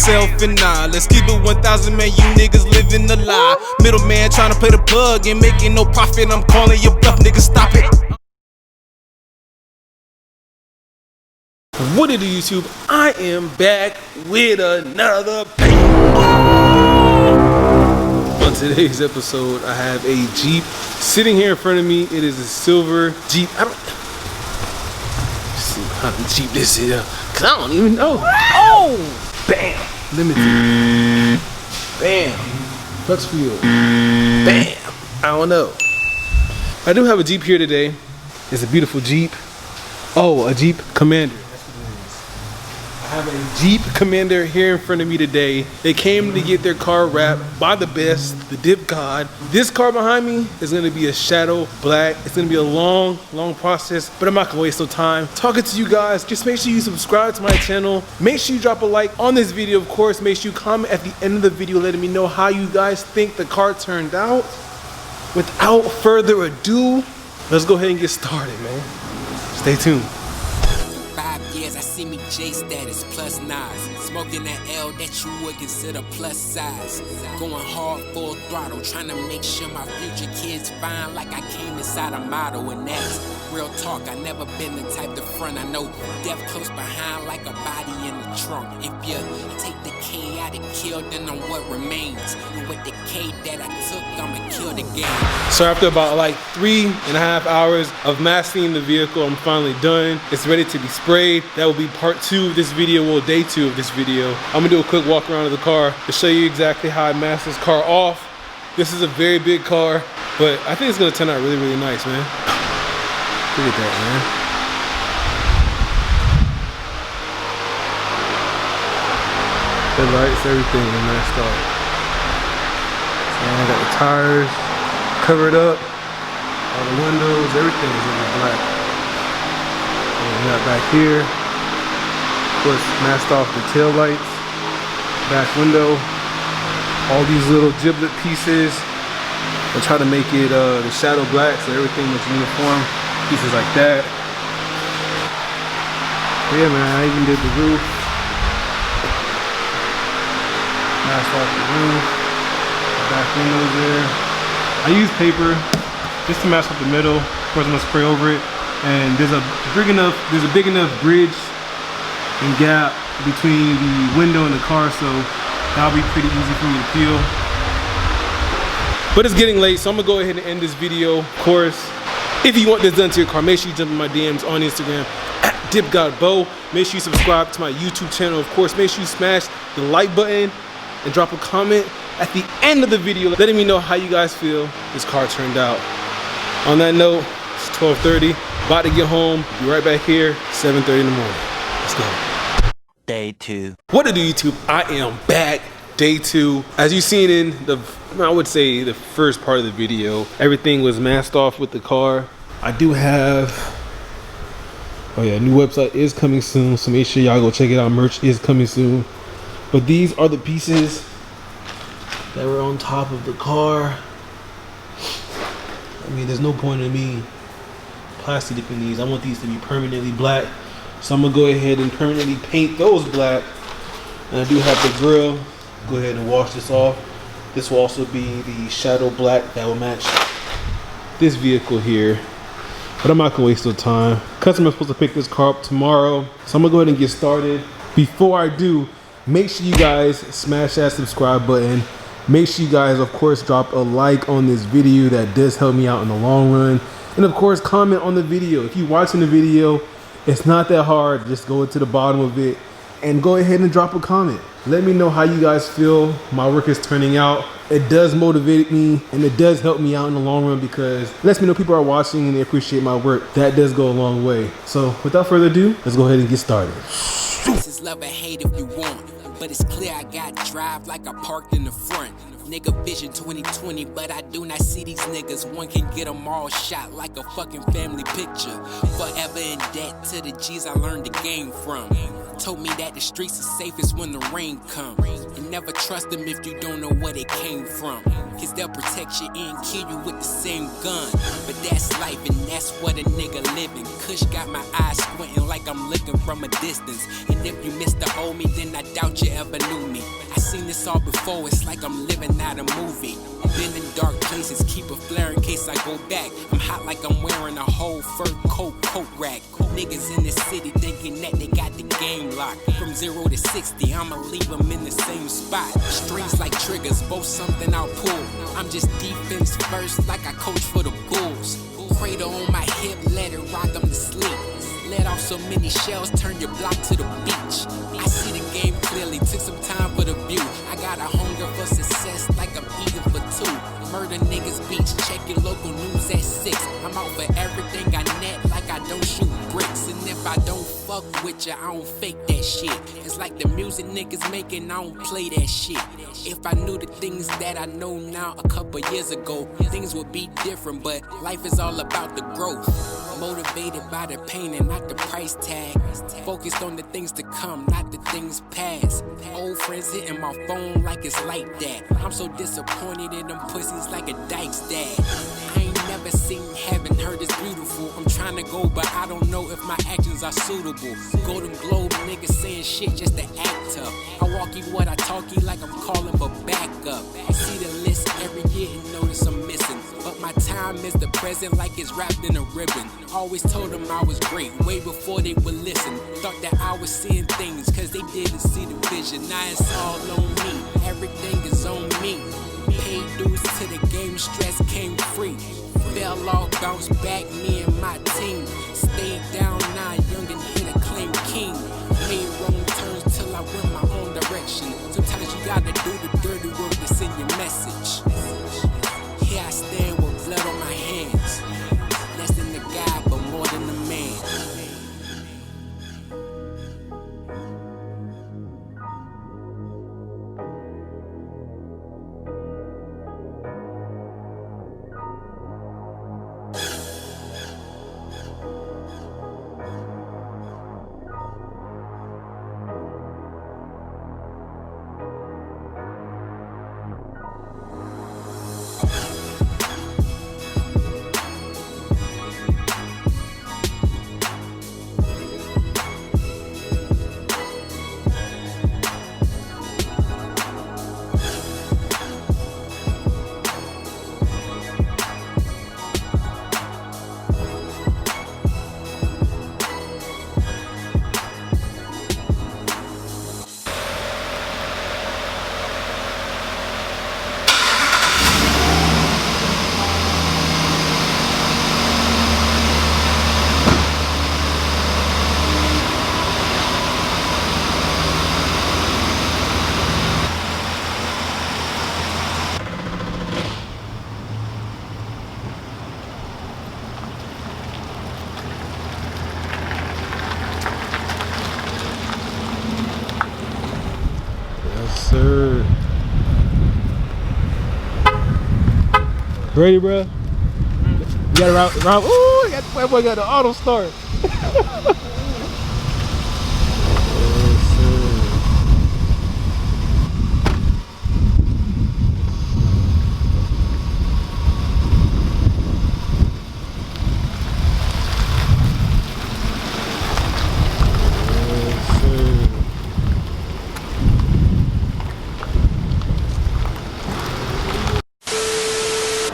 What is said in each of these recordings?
myself and I. Let's keep it 1,000, man, you niggas living a lie. Middleman trying to play the plug and making no profit. I'm calling your bluff, niggas, stop it. What it do, YouTube? I am back with another bang. On today's episode, I have a Jeep sitting here in front of me. It is a silver Jeep. I don't see how the Jeep this is, cause I don't even know. Oh, bam, limited. Bam, flex fuel. Bam, I don't know. I do have a Jeep here today. It's a beautiful Jeep. Oh, a Jeep Commander. I have a Jeep Commander here in front of me today. They came to get their car wrapped by the best, the DipGod. This car behind me is gonna be a shadow black. It's gonna be a long process, but I'm not gonna waste no time talking to you guys. Just make sure you subscribe to my channel. Make sure you drop a like on this video, of course. Make sure you comment at the end of the video letting me know how you guys think the car turned out. Without further ado, let's go ahead and get started, man. Stay tuned. 5 years, I see me J status plus nines. Smoking that L that you would consider plus size. Going hard full throttle, trying to make sure my future kids fine like I came inside a model. And that's real talk, I never been the type to front. I know death close behind like a body in the trunk. If you take the K out and kill, then I'm what remains. And with the K that I took, I'ma kill the game. So after about like 3.5 hours of mastering the vehicle, I'm finally done. It's ready to be sprayed. That will be part 2 of this video, well, day 2 of this video. I'm gonna do a quick walk around of the car to show you exactly how I masked this car off. This is a very big car, but I think it's gonna turn out really, really nice, man. Look at that, man. The lights, everything is masked off. So I got the tires covered up, all the windows, everything is gonna be black. And we got back here, of course, masked off the tail lights, back window, all these little giblet pieces. I try to make it the shadow black, so everything is uniform, pieces like that. But yeah, man, I even did the roof. Masked off the roof, the back windows there. I use paper just to mask up the middle. Of course, I'm gonna spray over it. And there's a big enough bridge and gap between the window and the car, so that'll be pretty easy for me to peel. But it's getting late, so I'm gonna go ahead and end this video. Of course, if you want this done to your car, make sure you jump in my DMs on Instagram at DipGodBo. Make sure you subscribe to my YouTube channel. Of course, make sure you smash the like button and drop a comment at the end of the video letting me know how you guys feel this car turned out. On that note, it's 12:30. About to get home. Be right back here, 7:30 in the morning. Let's go. Day 2. What it do, YouTube? I am back. Day 2. As you've seen in the, I would say the first part of the video, everything was masked off with the car. I do have, oh yeah, new website is coming soon, so make sure y'all go check it out. Merch is coming soon. But these are the pieces that were on top of the car. I mean, there's no point in me plastic dipping these. I want these to be permanently black, so I'm gonna go ahead and permanently paint those black. And I do have the grill. Go ahead and wash this off. This will also be the shadow black that will match this vehicle here. But I'm not gonna waste no time. Customer's supposed to pick this car up tomorrow, so I'm gonna go ahead and get started. Before I do, make sure you guys smash that subscribe button. Make sure you guys, of course, drop a like on this video. That does help me out in the long run. And of course, comment on the video. If you're watching the video, it's not that hard. Just go to the bottom of it and go ahead and drop a comment. Let me know how you guys feel my work is turning out. It does motivate me and it does help me out in the long run because it lets me know people are watching and they appreciate my work. That does go a long way. So without further ado, let's go ahead and get started. This is love or hate if you want, but it's clear I got drive like I parked in the front. Nigga vision 2020, but I do not see these niggas. One can get them all shot like a fucking family picture. Forever in debt to the G's I learned the game from. Told me that the streets are safest when the rain comes. And never trust them if you don't know where they came from. Cause they'll protect you and kill you with the same gun. But that's life and that's That's what a nigga living. Kush got my eyes squinting like I'm looking from a distance. And if you missed the old me, then I doubt you ever knew me. I seen this all before, it's like I'm living out a movie. Been in dark places, keep a flare in case I go back. I'm hot like I'm wearing a whole fur coat rack. Niggas in the city thinking that they got the game locked. From 0 to 60, I'ma leave them in the same spot. Strings like triggers, both something I'll pull. I'm just defense first like I coach for the Bulls. Cradle on my hip, let it rock them to sleep. Let off so many shells, turn your block to the beach. I see the game clearly, took some time for the view. I got a hunger for success like I'm eating for two. Murder niggas beach, check your local news at 6. I'm out for everything I net like I don't shoot bricks. And if I don't fuck with ya, I don't fake that shit. It's like the music niggas making, I don't play that shit. If I knew the things that I know now a couple years ago, things would be different, but life is all about the growth. Motivated by the pain and not the price tag. Focused on the things to come, not the things past. Old friends hitting my phone like it's like that. I'm so disappointed in them pussies like a Dyke's dad. I ain't never seen heaven, heard it's beautiful. I'm trying to go, but I don't know if my actions are suitable. Golden Globe niggas saying shit just to act tough. I walk you what I talk you like I'm calling for backup. I see the list every year and notice I'm missing. But my time is the present like it's wrapped in a ribbon. Always told them I was great, way before they would listen. Thought that I was seeing things, cause they didn't see the vision. Now it's all on me, everything is on me. Paid dues to the game, stress came free. Fell off, bounced back, me and my team. Stayed down, now young and hit a claim king. Made wrong turns till I went my own direction. Sometimes you gotta do the dirty work to send your message. Here I stand with blood on my hands. Less than a guy, but more than a man. Sir. Ready, bro? You got to round. Ooh, that boy got the auto start.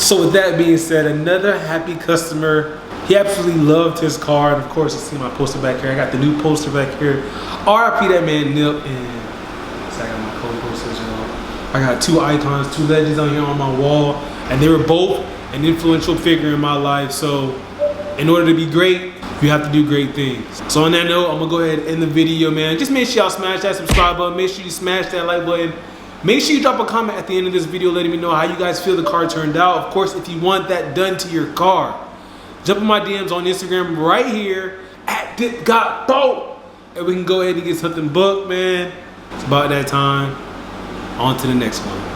So with that being said, another happy customer. He absolutely loved his car, and of course, you see my poster back here. I got the new poster back here. RIP that man Nip, and so I got my co-posters, you know. I got two icons, two legends on here on my wall, and they were both an influential figure in my life. So in order to be great, you have to do great things. So on that note, I'm gonna go ahead and end the video, man. Just make sure y'all smash that subscribe button. Make sure you smash that like button. Make sure you drop a comment at the end of this video letting me know how you guys feel the car turned out. Of course, if you want that done to your car, jump in my DMs on Instagram right here at DipGodBo, and we can go ahead and get something booked, man. It's about that time. On to the next one.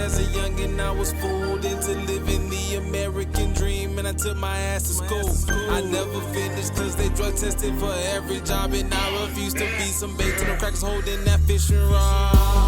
As a youngin', I was fooled into living the American dream, and I took my ass to school. I never finished cause they drug tested for for every job, and I refuse to be some bait to them crackers holding that fishing rod.